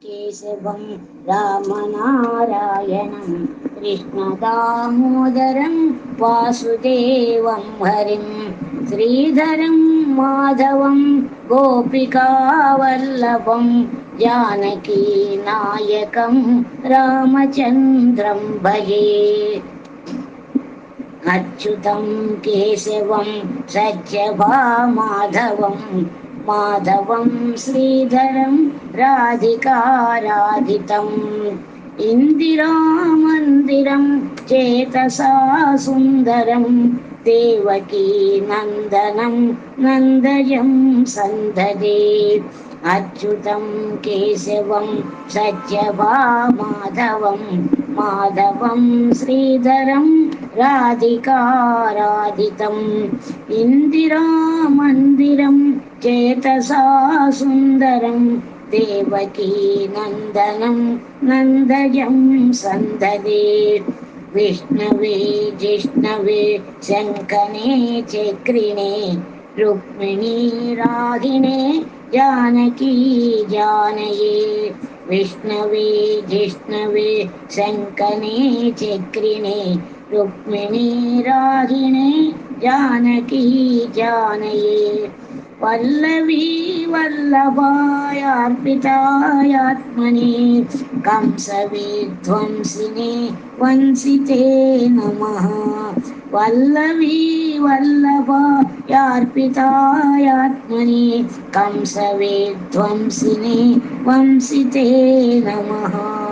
केशवं रामनारायणं कृष्णदामोदरं वासुदेवं हरिं श्रीधरं माधवं गोपिकावल्लभं जानकीनायकं रामचन्द्रं भजे। अच्युतं केशवं सत्यभामाधवं माधवं श्रीधरं राधिकाराधितम् इन्दिरामन्दिरं चेतसा सुन्दरं देवकी नन्दनं नन्दयं सन्ददे। अच्युतं केशवं सत्यभामाधवं माधवं श्रीधरं राधिकाराधितम् इन्दिरामन्दिरं चेतसा सुन्दरं देवकी नन्दनं नन्दयं सन्ददे। विष्णवे जिष्णवे शङ्कने चक्रिणे रुक्मिणी रागिणे जानकी जानये। विष्णवे जिष्णवे शङ्कने चक्रिणे रुक्मिणी रागिणे जानकी जानये। वल्लवी वल्लभायार्पितायात्मने कंसविध्वंसिने वंसिते नमः। वल्लवी वल्लभायार्पितायात्मने कंसविध्वंसिने वंसिते नमः।